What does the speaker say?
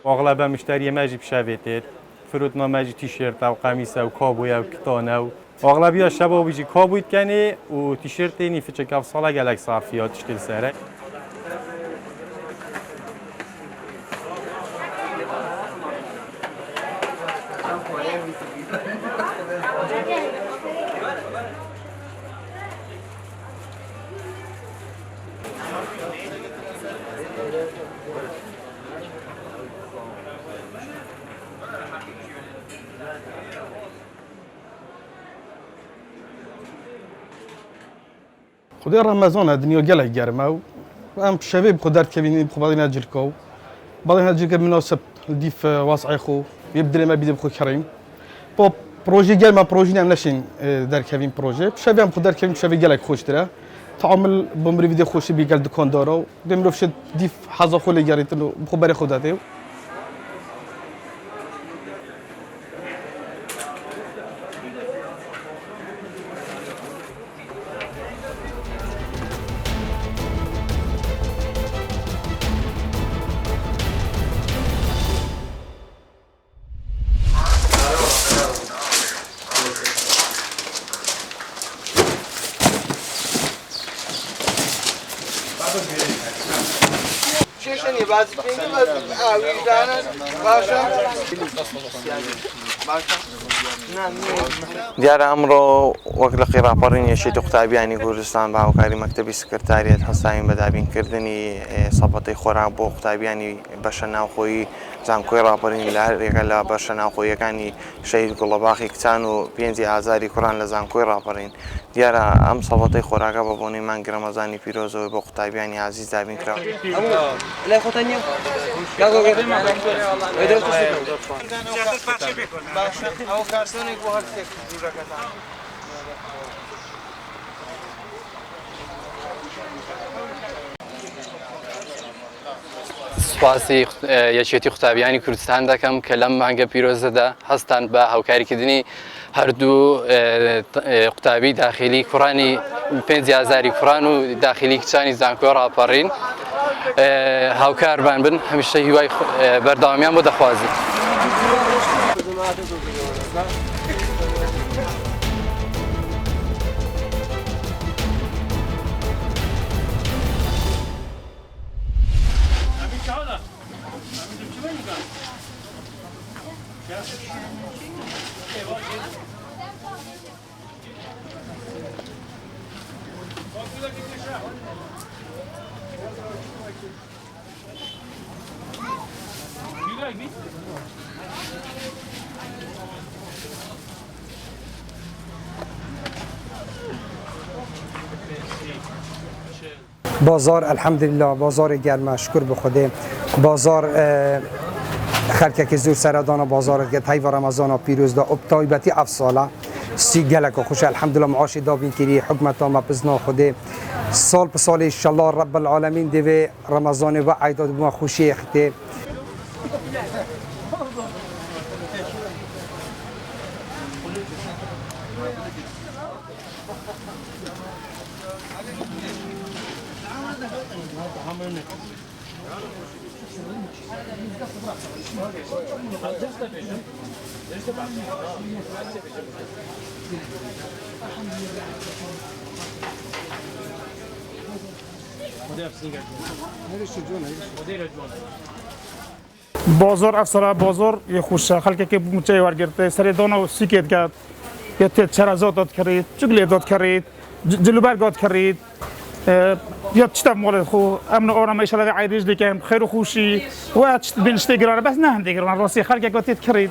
أغلب مشتري ماجي بشافيتات فرودنا ماجي تيشيرت أو قميص أو كابوي أو كتان أو أغلبية الشباب بيجي كابوي كاني وتيشيرتيني في شكل صالة جالك صار فيها تشتري سعره. خدای رمضان دنیا گله گرمه و هم شباب خودت که بینی بخواد نجار کو بعد نجار که مناسب دیف واسع خو يبدل ما بيد بخو كريم با بروجي قال ما بروجي نعم نشين در كافين بروجي شباب هم خدار كافين شباب قالك خوش ترى تعامل بمري فيديو خوش بي قال دكان دارو دمرو فشد ديف حظ خو اللي جريت له بخبر خداته دیار امرو وقت قراپەڕین یەکێتی قوتابیانی کوردستان بە هاوکاری مەکتەبی سکرتاریەت هەستاوین بە دابینکردنی سەپەتەی خۆراک بۆ قوتابیانی بەشە ناوخۆیی زانکۆی ڕاپەڕین لە هەرێکە لە بەشە ناوخۆیەکانی شەهید گوڵەباخی کچان و پێنجی ئازاری کوڕان لە زانکۆی ڕاپەڕین دیارە ئەم سەپەتەی خۆراکە بە بۆنەی مانگی ڕەمەزانی پیرۆزەوەی بۆ قوتابیانی عزیز دابین کراوە. سپاسی یەکێتی قوتابیانی کوردستان دەکەم کە لەم مانگە پیرۆزەدا هەستان بە هاوکاریکردنی هەردوو قوتابی داخلی کوڕانی پێنج ئازاری کوڕان و داخلی کچانی زانکۆ ڕاپەڕین هاوکاربان بن هەمیشە هیوای بەردەوامیان بۆ دەخوازی. بازار الحمدلله بازار گرمه شکر به خدا بازار خلک که زور سردان بازار که تای و رمضان پیروز دا ابتایبتی افساله سی گلک و خوش الحمدلله معاش دابین کری حکمت ما بزنا خدا سال به سال ان شاء الله رب العالمین دیو رمضان و عیدات ما خوشی اخته بازار افسر بازار یه خوش خلقی که مچه ورگرته سر دانا و سیکت کرد یا چرازات داد کرد چگلی داد کرد جلوبر داد کرد یا چطور مال خو امن آرامش شده عیدش دیگه خیر و خوشی و بنشته گرانه بس نه دیگه گرانه راستی خلقی که تیت کرد